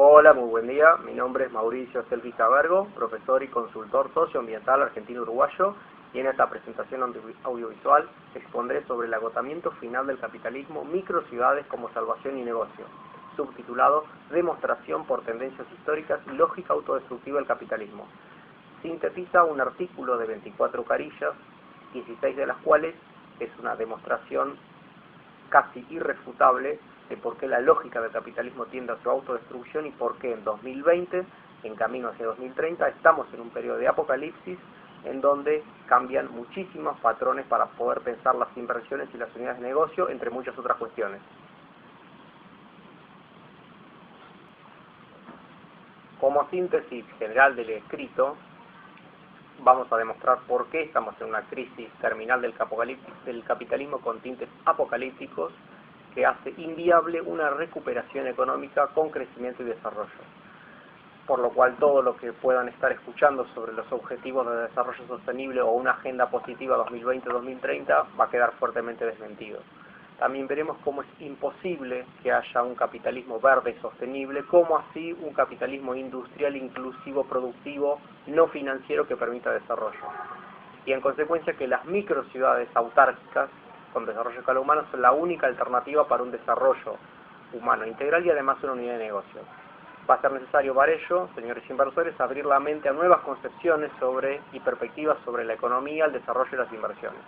Hola, muy buen día. Mi nombre es Mauricio Selvi Cabergo, profesor y consultor socioambiental argentino-uruguayo, y en esta presentación audiovisual expondré sobre el agotamiento final del capitalismo, microciudades como salvación y negocio, subtitulado Demostración por tendencias históricas y lógica autodestructiva del capitalismo. Sintetiza un artículo de 24 carillas, 16 de las cuales es una demostración casi irrefutable de por qué la lógica del capitalismo tiende a su autodestrucción y por qué en 2020, en camino hacia 2030, estamos en un periodo de apocalipsis en donde cambian muchísimos patrones para poder pensar las inversiones y las unidades de negocio, entre muchas otras cuestiones. Como síntesis general del escrito, vamos a demostrar por qué estamos en una crisis terminal del capitalismo con tintes apocalípticos que hace inviable una recuperación económica con crecimiento y desarrollo. Por lo cual todo lo que puedan estar escuchando sobre los objetivos de desarrollo sostenible o una agenda positiva 2020-2030 va a quedar fuertemente desmentido. También veremos cómo es imposible que haya un capitalismo verde y sostenible, como así un capitalismo industrial, inclusivo, productivo, no financiero que permita desarrollo. Y en consecuencia que las microciudades autárquicas con desarrollo escala humano son la única alternativa para un desarrollo humano integral y además una unidad de negocio. Va a ser necesario para ello, señores inversores, abrir la mente a nuevas concepciones y perspectivas sobre la economía, el desarrollo y las inversiones.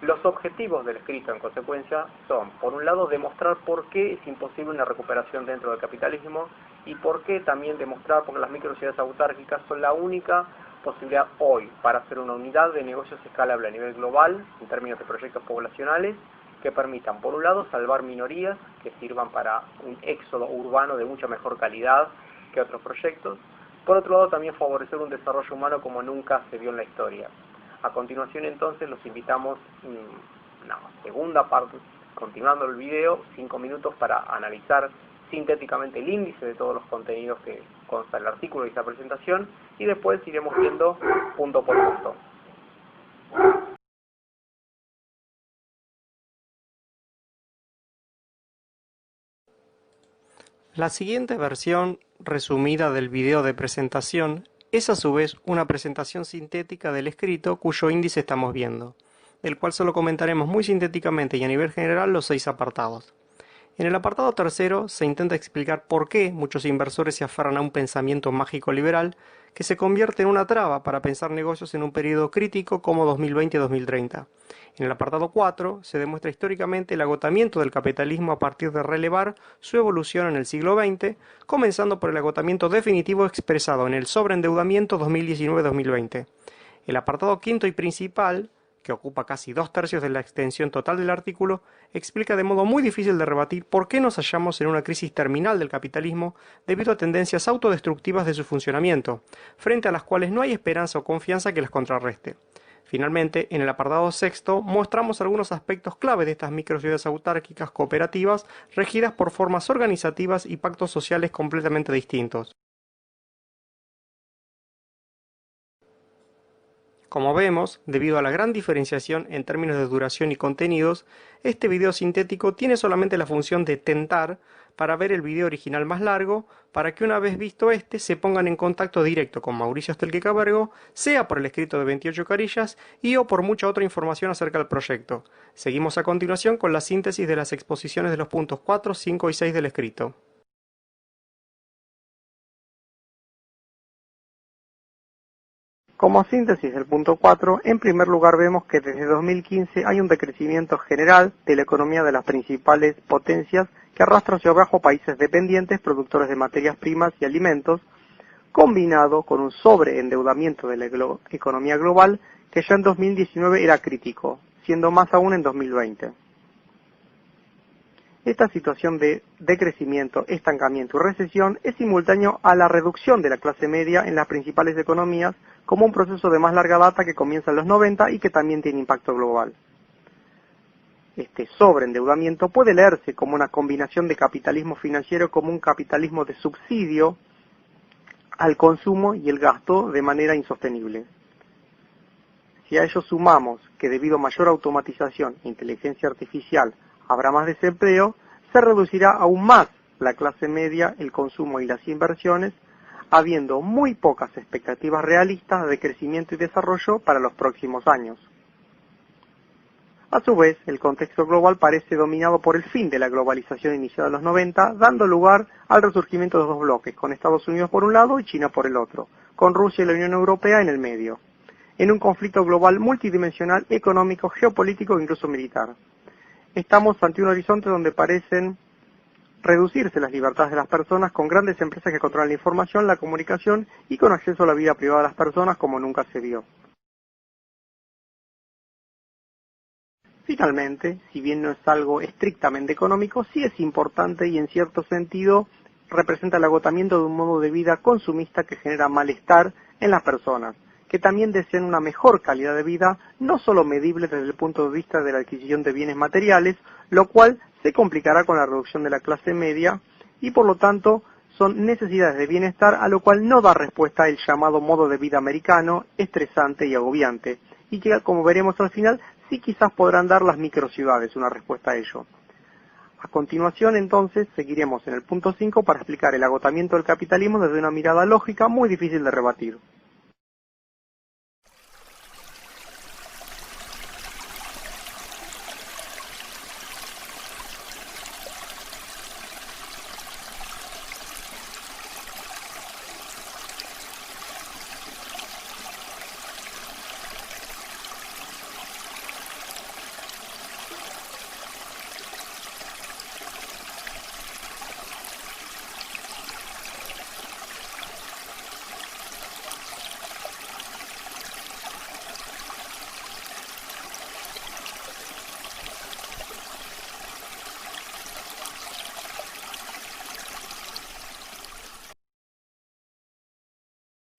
Los objetivos del escrito, en consecuencia, son, por un lado, demostrar por qué es imposible una recuperación dentro del capitalismo y por qué también demostrar por qué las microciudades autárquicas son la única posibilidad hoy para hacer una unidad de negocios escalable a nivel global, en términos de proyectos poblacionales, que permitan, por un lado, salvar minorías que sirvan para un éxodo urbano de mucha mejor calidad que otros proyectos. Por otro lado, también favorecer un desarrollo humano como nunca se vio en la historia. A continuación, entonces, los invitamos a una segunda parte, continuando el video, 5 minutos para analizar sintéticamente el índice de todos los contenidos que consta el artículo y esta presentación, y después iremos viendo punto por punto. La siguiente versión resumida del video de presentación es a su vez una presentación sintética del escrito cuyo índice estamos viendo, del cual solo comentaremos muy sintéticamente y a nivel general los 6 apartados. En el apartado tercero se intenta explicar por qué muchos inversores se aferran a un pensamiento mágico liberal que se convierte en una traba para pensar negocios en un periodo crítico como 2020-2030. En el apartado 4 se demuestra históricamente el agotamiento del capitalismo a partir de relevar su evolución en el siglo XX, comenzando por el agotamiento definitivo expresado en el sobreendeudamiento 2019-2020. El apartado quinto y principal, que ocupa casi 2/3 de la extensión total del artículo, explica de modo muy difícil de rebatir por qué nos hallamos en una crisis terminal del capitalismo debido a tendencias autodestructivas de su funcionamiento, frente a las cuales no hay esperanza o confianza que las contrarreste. Finalmente, en el apartado sexto, mostramos algunos aspectos clave de estas microciudades autárquicas cooperativas regidas por formas organizativas y pactos sociales completamente distintos. Como vemos, debido a la gran diferenciación en términos de duración y contenidos, este video sintético tiene solamente la función de tentar para ver el video original más largo, para que una vez visto este se pongan en contacto directo con Mauricio Estelque Cabergo, sea por el escrito de 28 carillas y o por mucha otra información acerca del proyecto. Seguimos a continuación con la síntesis de las exposiciones de los puntos 4, 5 y 6 del escrito. Como síntesis del punto 4, en primer lugar vemos que desde 2015 hay un decrecimiento general de la economía de las principales potencias que arrastra hacia abajo países dependientes, productores de materias primas y alimentos, combinado con un sobreendeudamiento de la economía global que ya en 2019 era crítico, siendo más aún en 2020. Esta situación de decrecimiento, estancamiento y recesión es simultáneo a la reducción de la clase media en las principales economías como un proceso de más larga data que comienza en los 90 y que también tiene impacto global. Este sobreendeudamiento puede leerse como una combinación de capitalismo financiero como un capitalismo de subsidio al consumo y el gasto de manera insostenible. Si a ello sumamos que debido a mayor automatización e inteligencia artificial habrá más desempleo, se reducirá aún más la clase media, el consumo y las inversiones, habiendo muy pocas expectativas realistas de crecimiento y desarrollo para los próximos años. A su vez, el contexto global parece dominado por el fin de la globalización iniciada en los 90, dando lugar al resurgimiento de dos bloques, con Estados Unidos por un lado y China por el otro, con Rusia y la Unión Europea en el medio, en un conflicto global multidimensional, económico, geopolítico e incluso militar. Estamos ante un horizonte donde parecen reducirse las libertades de las personas, con grandes empresas que controlan la información, la comunicación y con acceso a la vida privada de las personas como nunca se vio. Finalmente, si bien no es algo estrictamente económico, sí es importante y en cierto sentido representa el agotamiento de un modo de vida consumista que genera malestar en las personas, que también desean una mejor calidad de vida, no solo medible desde el punto de vista de la adquisición de bienes materiales, lo cual se complicará con la reducción de la clase media y por lo tanto son necesidades de bienestar a lo cual no da respuesta el llamado modo de vida americano, estresante y agobiante, y que como veremos al final, sí quizás podrán dar las microciudades una respuesta a ello. A continuación, entonces, seguiremos en el punto 5 para explicar el agotamiento del capitalismo desde una mirada lógica muy difícil de rebatir.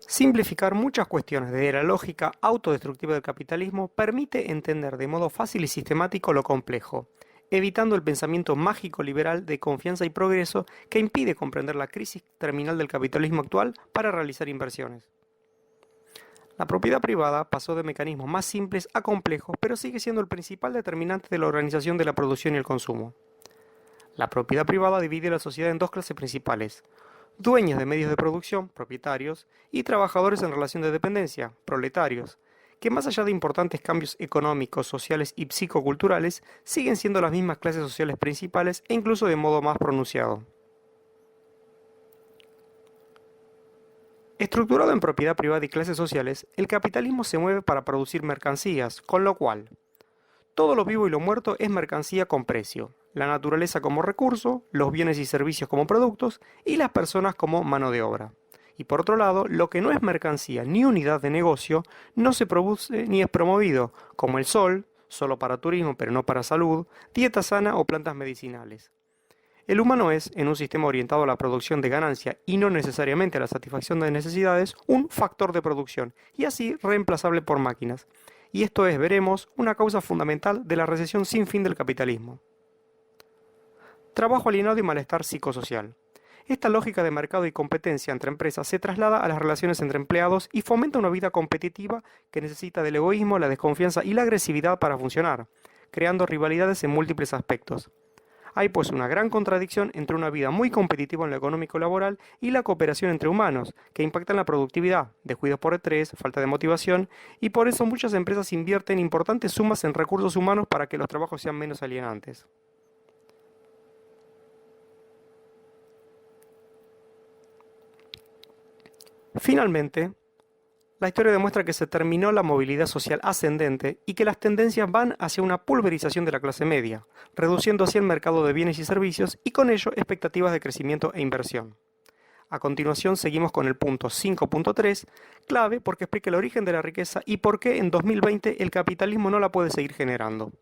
Simplificar muchas cuestiones de la lógica autodestructiva del capitalismo permite entender de modo fácil y sistemático lo complejo, evitando el pensamiento mágico liberal de confianza y progreso que impide comprender la crisis terminal del capitalismo actual para realizar inversiones. La propiedad privada pasó de mecanismos más simples a complejos, pero sigue siendo el principal determinante de la organización de la producción y el consumo. La propiedad privada divide a la sociedad en dos clases principales: dueños de medios de producción, propietarios, y trabajadores en relación de dependencia, proletarios, que más allá de importantes cambios económicos, sociales y psicoculturales, siguen siendo las mismas clases sociales principales e incluso de modo más pronunciado. Estructurado en propiedad privada y clases sociales, el capitalismo se mueve para producir mercancías, con lo cual todo lo vivo y lo muerto es mercancía con precio, la naturaleza como recurso, los bienes y servicios como productos y las personas como mano de obra. Y por otro lado, lo que no es mercancía ni unidad de negocio no se produce ni es promovido, como el sol, solo para turismo pero no para salud, dieta sana o plantas medicinales. El humano es, en un sistema orientado a la producción de ganancia y no necesariamente a la satisfacción de necesidades, un factor de producción y así reemplazable por máquinas. Y esto es, veremos, una causa fundamental de la recesión sin fin del capitalismo. Trabajo alienado y malestar psicosocial. Esta lógica de mercado y competencia entre empresas se traslada a las relaciones entre empleados y fomenta una vida competitiva que necesita del egoísmo, la desconfianza y la agresividad para funcionar, creando rivalidades en múltiples aspectos. Hay pues una gran contradicción entre una vida muy competitiva en lo económico y laboral y la cooperación entre humanos, que impacta en la productividad, descuidos por estrés, falta de motivación, y por eso muchas empresas invierten importantes sumas en recursos humanos para que los trabajos sean menos alienantes. Finalmente, la historia demuestra que se terminó la movilidad social ascendente y que las tendencias van hacia una pulverización de la clase media, reduciendo así el mercado de bienes y servicios y con ello expectativas de crecimiento e inversión. A continuación seguimos con el punto 5.3, clave porque explica el origen de la riqueza y por qué en 2020 el capitalismo no la puede seguir generando.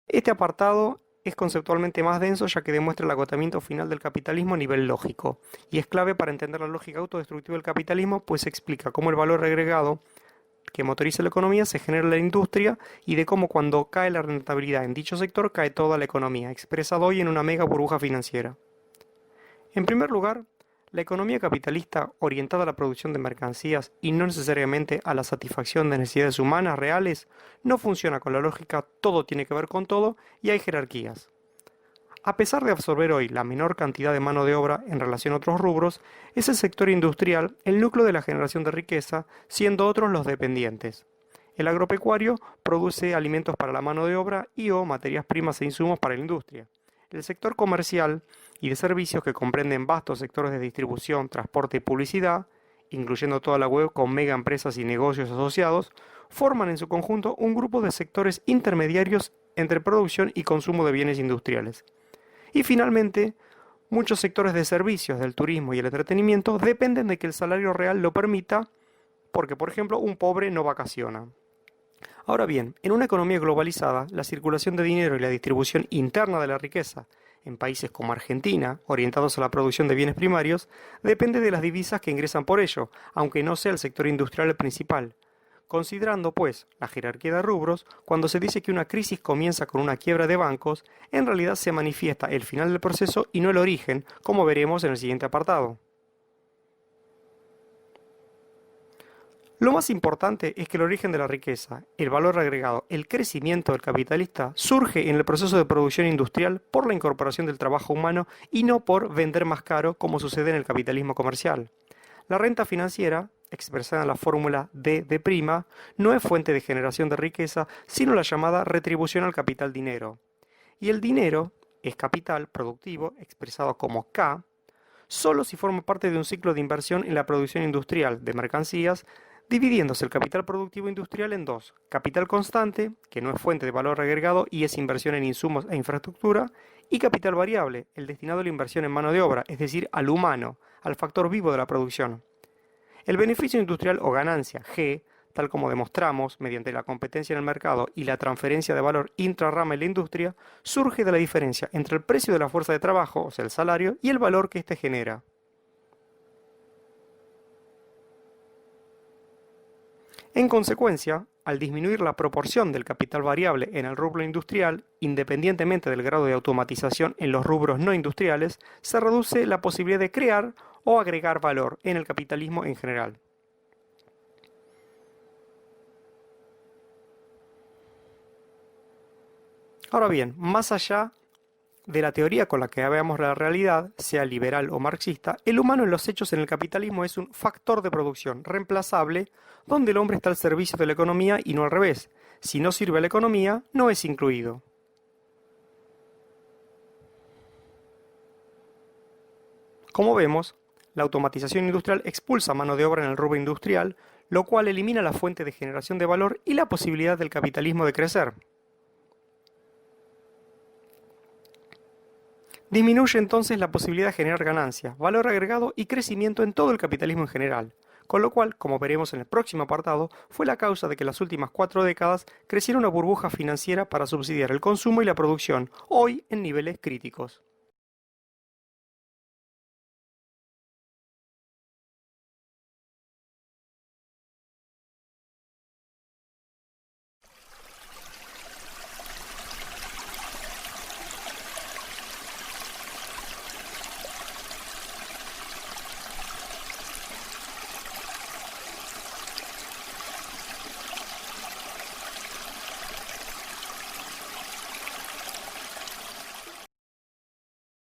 Este apartado es conceptualmente más denso ya que demuestra el agotamiento final del capitalismo a nivel lógico, y es clave para entender la lógica autodestructiva del capitalismo, pues explica cómo el valor agregado que motoriza la economía se genera en la industria y de cómo cuando cae la rentabilidad en dicho sector cae toda la economía, expresado hoy en una mega burbuja financiera. En primer lugar, la economía capitalista orientada a la producción de mercancías y no necesariamente a la satisfacción de necesidades humanas reales no funciona con la lógica todo tiene que ver con todo y hay jerarquías. A pesar de absorber hoy la menor cantidad de mano de obra en relación a otros rubros, es el sector industrial el núcleo de la generación de riqueza, siendo otros los dependientes. El agropecuario produce alimentos para la mano de obra y o materias primas e insumos para la industria. El sector comercial y de servicios, que comprenden vastos sectores de distribución, transporte y publicidad, incluyendo toda la web con mega empresas y negocios asociados, forman en su conjunto un grupo de sectores intermediarios entre producción y consumo de bienes industriales. Y finalmente, muchos sectores de servicios, del turismo y el entretenimiento dependen de que el salario real lo permita, porque por ejemplo un pobre no vacaciona. Ahora bien, en una economía globalizada, la circulación de dinero y la distribución interna de la riqueza en países como Argentina, orientados a la producción de bienes primarios, depende de las divisas que ingresan por ello, aunque no sea el sector industrial el principal. Considerando, pues, la jerarquía de rubros, cuando se dice que una crisis comienza con una quiebra de bancos, en realidad se manifiesta el final del proceso y no el origen, como veremos en el siguiente apartado. Lo más importante es que el origen de la riqueza, el valor agregado, el crecimiento del capitalista, surge en el proceso de producción industrial por la incorporación del trabajo humano y no por vender más caro como sucede en el capitalismo comercial. La renta financiera, expresada en la fórmula D de prima, no es fuente de generación de riqueza, sino la llamada retribución al capital dinero. Y el dinero es capital productivo, expresado como K, solo si forma parte de un ciclo de inversión en la producción industrial de mercancías, dividiéndose el capital productivo industrial en dos: capital constante, que no es fuente de valor agregado y es inversión en insumos e infraestructura, y capital variable, el destinado a la inversión en mano de obra, es decir, al humano, al factor vivo de la producción. El beneficio industrial o ganancia, G, tal como demostramos mediante la competencia en el mercado y la transferencia de valor intrarrama en la industria, surge de la diferencia entre el precio de la fuerza de trabajo, o sea, el salario, y el valor que éste genera. En consecuencia, al disminuir la proporción del capital variable en el rubro industrial, independientemente del grado de automatización en los rubros no industriales, se reduce la posibilidad de crear o agregar valor en el capitalismo en general. Ahora bien, más allá de la teoría con la que veamos la realidad, sea liberal o marxista, el humano en los hechos en el capitalismo es un factor de producción reemplazable, donde el hombre está al servicio de la economía y no al revés. Si no sirve a la economía, no es incluido. Como vemos, la automatización industrial expulsa mano de obra en el rubro industrial, lo cual elimina la fuente de generación de valor y la posibilidad del capitalismo de crecer. Disminuye entonces la posibilidad de generar ganancias, valor agregado y crecimiento en todo el capitalismo en general, con lo cual, como veremos en el próximo apartado, fue la causa de que en las últimas 4 décadas creciera una burbuja financiera para subsidiar el consumo y la producción, hoy en niveles críticos.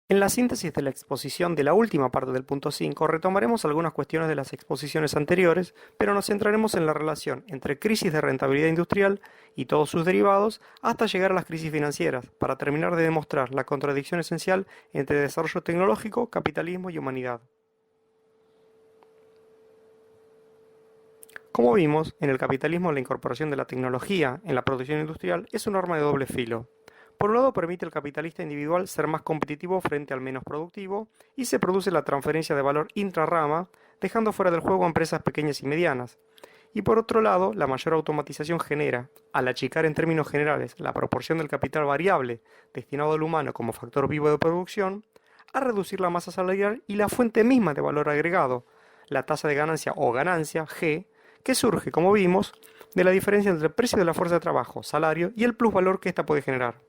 En la síntesis de la exposición de la última parte del punto 5 retomaremos algunas cuestiones de las exposiciones anteriores, pero nos centraremos en la relación entre crisis de rentabilidad industrial y todos sus derivados hasta llegar a las crisis financieras, para terminar de demostrar la contradicción esencial entre desarrollo tecnológico, capitalismo y humanidad. Como vimos, en el capitalismo la incorporación de la tecnología en la producción industrial es un arma de doble filo. Por un lado, permite al capitalista individual ser más competitivo frente al menos productivo y se produce la transferencia de valor intrarrama, dejando fuera del juego a empresas pequeñas y medianas. Y por otro lado, la mayor automatización genera, al achicar en términos generales la proporción del capital variable destinado al humano como factor vivo de producción, a reducir la masa salarial y la fuente misma de valor agregado, la tasa de ganancia o ganancia, G, que surge, como vimos, de la diferencia entre el precio de la fuerza de trabajo, salario, y el plusvalor que ésta puede generar.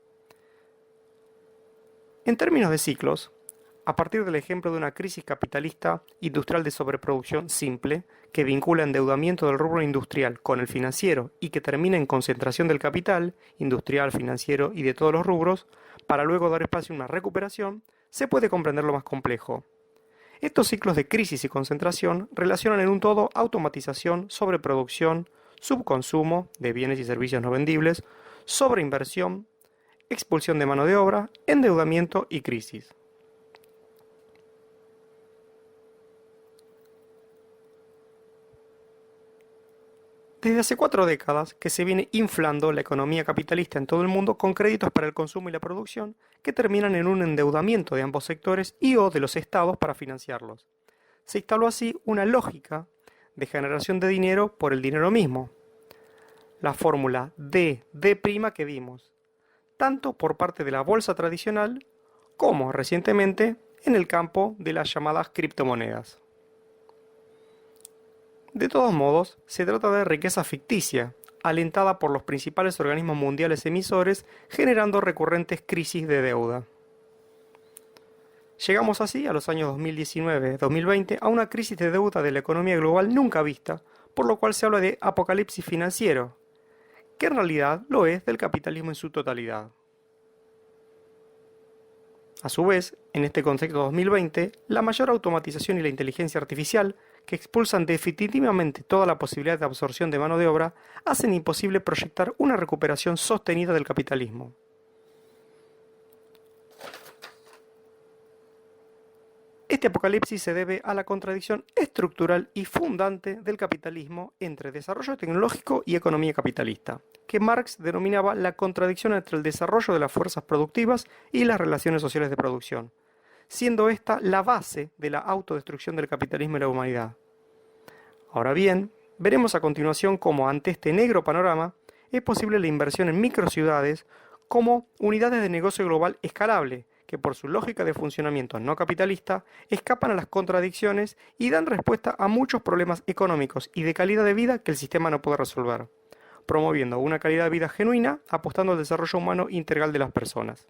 En términos de ciclos, a partir del ejemplo de una crisis capitalista industrial de sobreproducción simple, que vincula endeudamiento del rubro industrial con el financiero y que termina en concentración del capital, industrial, financiero y de todos los rubros, para luego dar espacio a una recuperación, se puede comprender lo más complejo. Estos ciclos de crisis y concentración relacionan en un todo automatización, sobreproducción, subconsumo de bienes y servicios no vendibles, sobreinversión, expulsión de mano de obra, endeudamiento y crisis. Desde hace 4 décadas que se viene inflando la economía capitalista en todo el mundo con créditos para el consumo y la producción que terminan en un endeudamiento de ambos sectores y o de los estados para financiarlos. Se instaló así una lógica de generación de dinero por el dinero mismo, la fórmula D' que vimos, tanto por parte de la bolsa tradicional como recientemente en el campo de las llamadas criptomonedas. De todos modos, se trata de riqueza ficticia, alentada por los principales organismos mundiales emisores, generando recurrentes crisis de deuda. Llegamos así, a los años 2019-2020, a una crisis de deuda de la economía global nunca vista, por lo cual se habla de apocalipsis financiero, que en realidad lo es del capitalismo en su totalidad. A su vez, en este contexto 2020, la mayor automatización y la inteligencia artificial, que expulsan definitivamente toda la posibilidad de absorción de mano de obra, hacen imposible proyectar una recuperación sostenida del capitalismo. Este apocalipsis se debe a la contradicción estructural y fundante del capitalismo entre desarrollo tecnológico y economía capitalista, que Marx denominaba la contradicción entre el desarrollo de las fuerzas productivas y las relaciones sociales de producción, siendo esta la base de la autodestrucción del capitalismo y la humanidad. Ahora bien, veremos a continuación cómo ante este negro panorama es posible la inversión en microciudades como unidades de negocio global escalable, que por su lógica de funcionamiento no capitalista escapan a las contradicciones y dan respuesta a muchos problemas económicos y de calidad de vida que el sistema no puede resolver, promoviendo una calidad de vida genuina, apostando al desarrollo humano integral de las personas.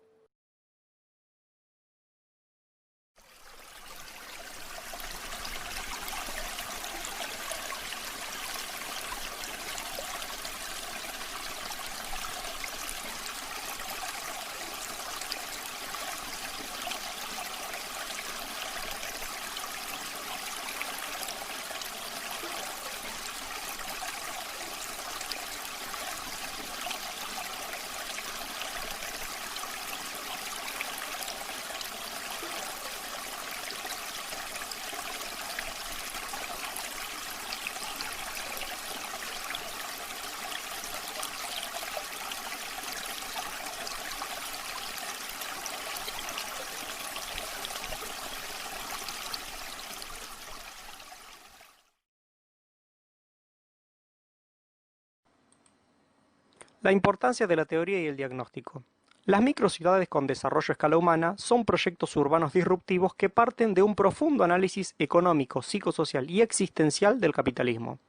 La importancia de la teoría y el diagnóstico. Las microciudades con desarrollo a escala humana son proyectos urbanos disruptivos que parten de un profundo análisis económico, psicosocial y existencial del capitalismo.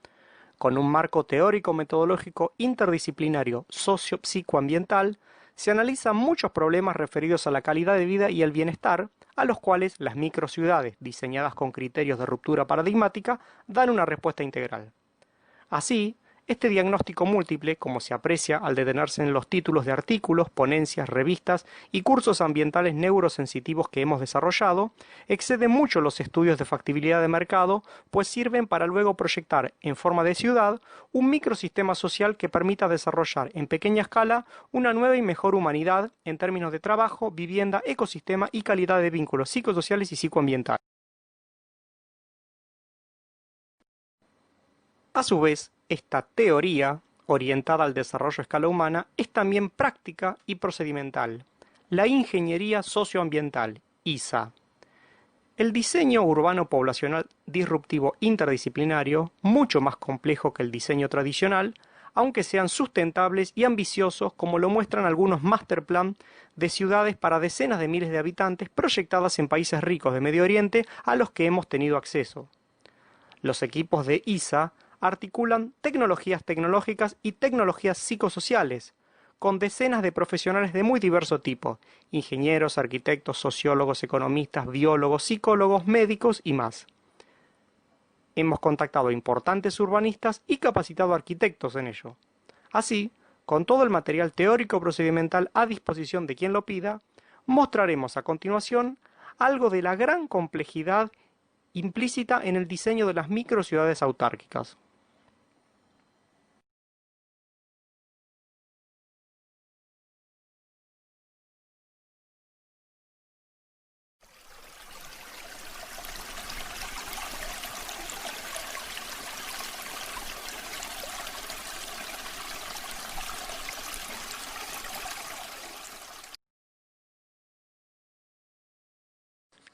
Con un marco teórico-metodológico interdisciplinario socio-psicoambiental, se analizan muchos problemas referidos a la calidad de vida y el bienestar, a los cuales las microciudades, diseñadas con criterios de ruptura paradigmática, dan una respuesta integral. Así, este diagnóstico múltiple, como se aprecia al detenerse en los títulos de artículos, ponencias, revistas y cursos ambientales neurosensitivos que hemos desarrollado, excede mucho los estudios de factibilidad de mercado, pues sirven para luego proyectar en forma de ciudad un microsistema social que permita desarrollar en pequeña escala una nueva y mejor humanidad en términos de trabajo, vivienda, ecosistema y calidad de vínculos psicosociales y psicoambientales. A su vez, esta teoría, orientada al desarrollo a escala humana, es también práctica y procedimental. La ingeniería socioambiental, ISA. El diseño urbano poblacional disruptivo interdisciplinario, mucho más complejo que el diseño tradicional, aunque sean sustentables y ambiciosos como lo muestran algunos master plan de ciudades para decenas de miles de habitantes proyectadas en países ricos de Medio Oriente a los que hemos tenido acceso. Los equipos de ISA articulan tecnologías tecnológicas y tecnologías psicosociales, con decenas de profesionales de muy diverso tipo: ingenieros, arquitectos, sociólogos, economistas, biólogos, psicólogos, médicos y más. Hemos contactado a importantes urbanistas y capacitado arquitectos en ello. Así, con todo el material teórico procedimental a disposición de quien lo pida, mostraremos a continuación algo de la gran complejidad implícita en el diseño de las microciudades autárquicas.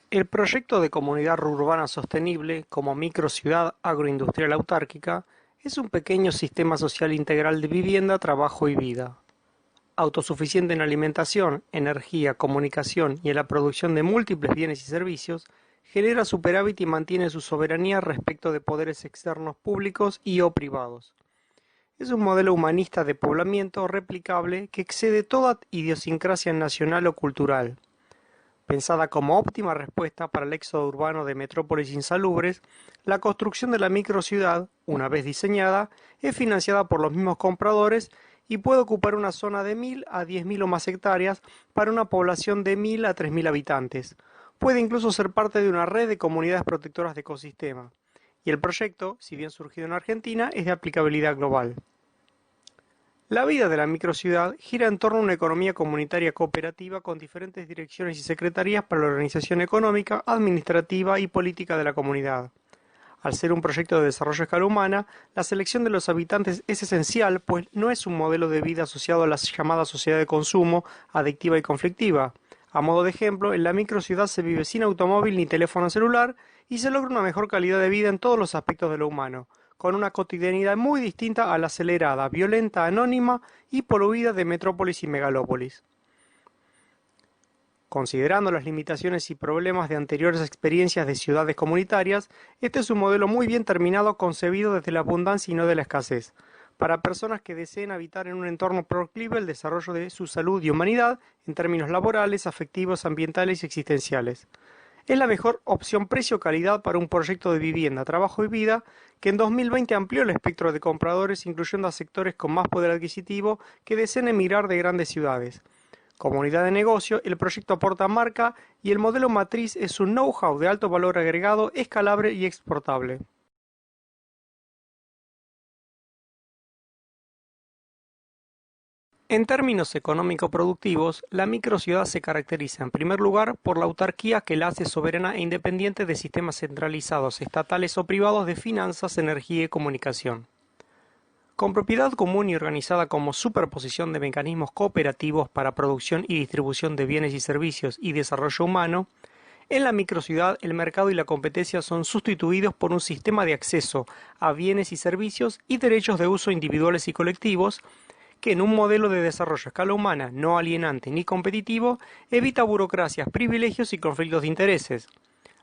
El proyecto de comunidad urbana sostenible como microciudad agroindustrial autárquica es un pequeño sistema social integral de vivienda, trabajo y vida. Autosuficiente en alimentación, energía, comunicación y en la producción de múltiples bienes y servicios, genera superávit y mantiene su soberanía respecto de poderes externos públicos y o privados. Es un modelo humanista de poblamiento replicable que excede toda idiosincrasia nacional o cultural. Pensada como óptima respuesta para el éxodo urbano de metrópolis insalubres, la construcción de la microciudad, una vez diseñada, es financiada por los mismos compradores y puede ocupar una zona de 1000 a 10.000 o más hectáreas para una población de 1000 a 3000 habitantes. Puede incluso ser parte de una red de comunidades protectoras de ecosistema. Y el proyecto, si bien surgido en Argentina, es de aplicabilidad global. La vida de la microciudad gira en torno a una economía comunitaria cooperativa con diferentes direcciones y secretarías para la organización económica, administrativa y política de la comunidad. Al ser un proyecto de desarrollo a escala humana, la selección de los habitantes es esencial, pues no es un modelo de vida asociado a la llamada sociedad de consumo, adictiva y conflictiva. A modo de ejemplo, en la microciudad se vive sin automóvil ni teléfono celular y se logra una mejor calidad de vida en todos los aspectos de lo humano, con una cotidianidad muy distinta a la acelerada, violenta, anónima y poluida de metrópolis y megalópolis. Considerando las limitaciones y problemas de anteriores experiencias de ciudades comunitarias, este es un modelo muy bien terminado, concebido desde la abundancia y no de la escasez, para personas que deseen habitar en un entorno proclive al desarrollo de su salud y humanidad en términos laborales, afectivos, ambientales y existenciales. Es la mejor opción precio-calidad para un proyecto de vivienda, trabajo y vida que en 2020 amplió el espectro de compradores, incluyendo a sectores con más poder adquisitivo que deseen emigrar de grandes ciudades. Como unidad de negocio, el proyecto aporta marca y el modelo matriz es un know-how de alto valor agregado, escalable y exportable. En términos económico-productivos, la microciudad se caracteriza en primer lugar por la autarquía que la hace soberana e independiente de sistemas centralizados, estatales o privados de finanzas, energía y comunicación. Con propiedad común y organizada como superposición de mecanismos cooperativos para producción y distribución de bienes y servicios y desarrollo humano, en la microciudad el mercado y la competencia son sustituidos por un sistema de acceso a bienes y servicios y derechos de uso individuales y colectivos, que en un modelo de desarrollo a escala humana no alienante ni competitivo evita burocracias, privilegios y conflictos de intereses.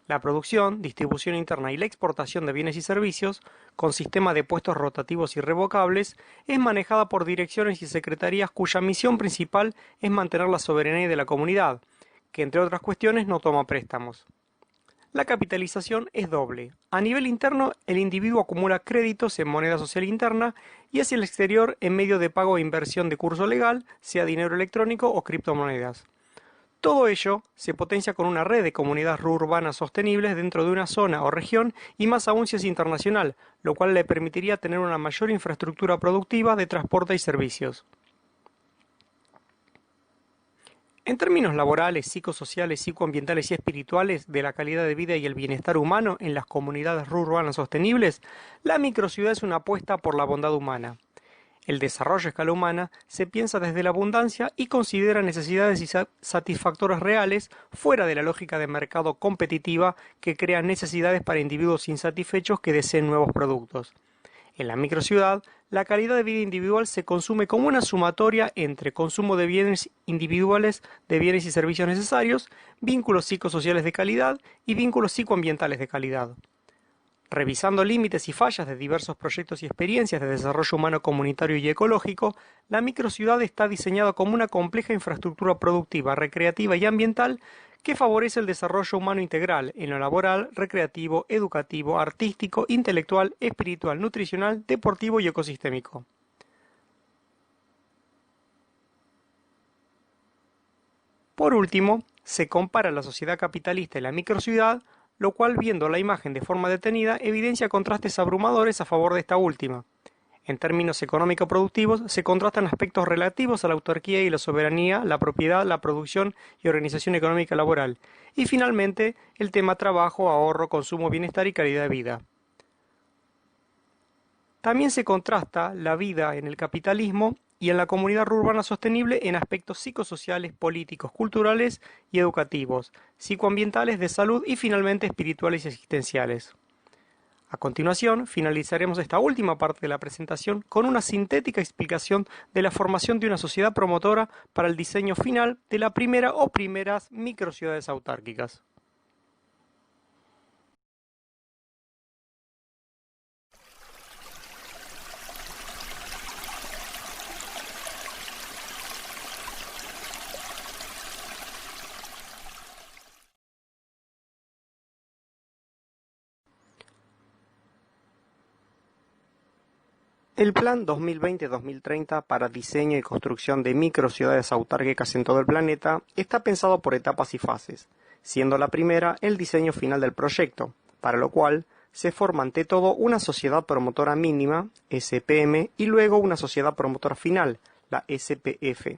La producción, distribución interna y la exportación de bienes y servicios, con sistema de puestos rotativos y revocables, es manejada por direcciones y secretarías cuya misión principal es mantener la soberanía de la comunidad, que entre otras cuestiones no toma préstamos. La capitalización es doble. A nivel interno, el individuo acumula créditos en moneda social interna y hacia el exterior en medio de pago e inversión de curso legal, sea dinero electrónico o criptomonedas. Todo ello se potencia con una red de comunidades urbanas sostenibles dentro de una zona o región y más aún si es internacional, lo cual le permitiría tener una mayor infraestructura productiva de transporte y servicios. En términos laborales, psicosociales, psicoambientales y espirituales de la calidad de vida y el bienestar humano en las comunidades urbanas sostenibles, la microciudad es una apuesta por la bondad humana. El desarrollo a escala humana se piensa desde la abundancia y considera necesidades y satisfactores reales fuera de la lógica de mercado competitiva que crea necesidades para individuos insatisfechos que deseen nuevos productos. En la microciudad, la calidad de vida individual se consume como una sumatoria entre consumo de bienes individuales, de bienes y servicios necesarios, vínculos psicosociales de calidad y vínculos psicoambientales de calidad. Revisando límites y fallas de diversos proyectos y experiencias de desarrollo humano comunitario y ecológico, la microciudad está diseñada como una compleja infraestructura productiva, recreativa y ambiental que favorece el desarrollo humano integral en lo laboral, recreativo, educativo, artístico, intelectual, espiritual, nutricional, deportivo y ecosistémico. Por último, se compara la sociedad capitalista y la microciudad, lo cual, viendo la imagen de forma detenida, evidencia contrastes abrumadores a favor de esta última. En términos económico-productivos, se contrastan aspectos relativos a la autarquía y la soberanía, la propiedad, la producción y organización económica laboral, y finalmente, el tema trabajo, ahorro, consumo, bienestar y calidad de vida. También se contrasta la vida en el capitalismo y en la comunidad urbana sostenible en aspectos psicosociales, políticos, culturales y educativos, psicoambientales, de salud y finalmente espirituales y existenciales. A continuación, finalizaremos esta última parte de la presentación con una sintética explicación de la formación de una sociedad promotora para el diseño final de la primera o primeras microciudades autárquicas. El Plan 2020-2030 para diseño y construcción de microciudades autárquicas en todo el planeta está pensado por etapas y fases, siendo la primera el diseño final del proyecto, para lo cual se forma ante todo una sociedad promotora mínima, SPM, y luego una sociedad promotora final, la SPF.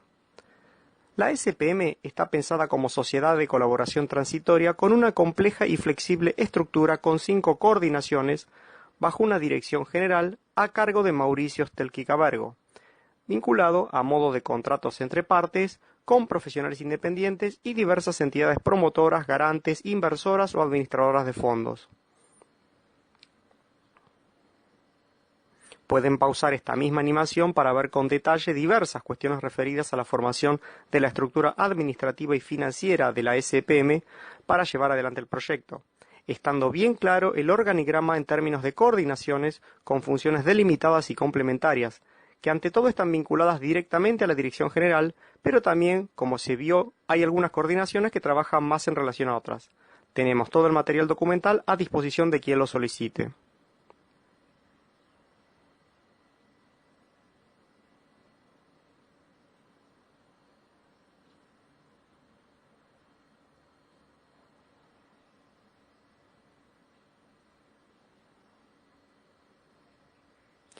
La SPM está pensada como sociedad de colaboración transitoria con una compleja y flexible estructura con 5 coordinaciones bajo una dirección general a cargo de Mauricio Stelkickabergo, vinculado a modo de contratos entre partes, con profesionales independientes y diversas entidades promotoras, garantes, inversoras o administradoras de fondos. Pueden pausar esta misma animación para ver con detalle diversas cuestiones referidas a la formación de la estructura administrativa y financiera de la SPM para llevar adelante el proyecto, estando bien claro el organigrama en términos de coordinaciones con funciones delimitadas y complementarias, que ante todo están vinculadas directamente a la dirección general, pero también, como se vio, hay algunas coordinaciones que trabajan más en relación a otras. Tenemos todo el material documental a disposición de quien lo solicite.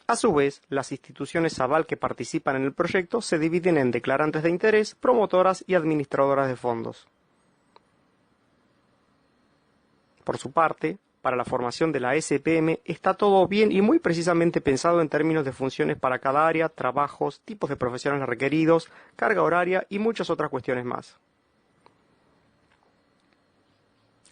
A su vez, las instituciones aval que participan en el proyecto se dividen en declarantes de interés, promotoras y administradoras de fondos. Por su parte, para la formación de la SPM está todo bien y muy precisamente pensado en términos de funciones para cada área, trabajos, tipos de profesionales requeridos, carga horaria y muchas otras cuestiones más.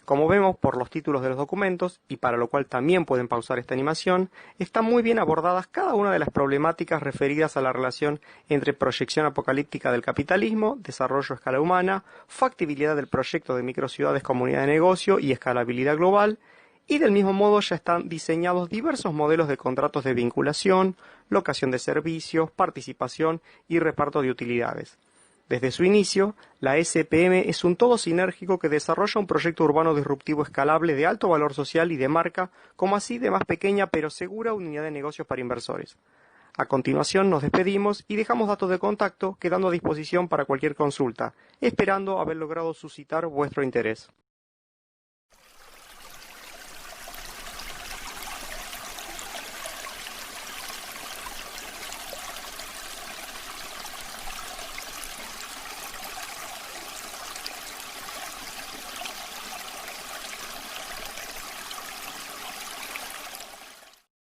Como vemos por los títulos de los documentos, y para lo cual también pueden pausar esta animación, están muy bien abordadas cada una de las problemáticas referidas a la relación entre proyección apocalíptica del capitalismo, desarrollo a escala humana, factibilidad del proyecto de microciudades comunidad de negocio y escalabilidad global, y del mismo modo ya están diseñados diversos modelos de contratos de vinculación, locación de servicios, participación y reparto de utilidades. Desde su inicio, la SPM es un todo sinérgico que desarrolla un proyecto urbano disruptivo escalable de alto valor social y de marca, como así de más pequeña pero segura unidad de negocios para inversores. A continuación nos despedimos y dejamos datos de contacto quedando a disposición para cualquier consulta, esperando haber logrado suscitar vuestro interés.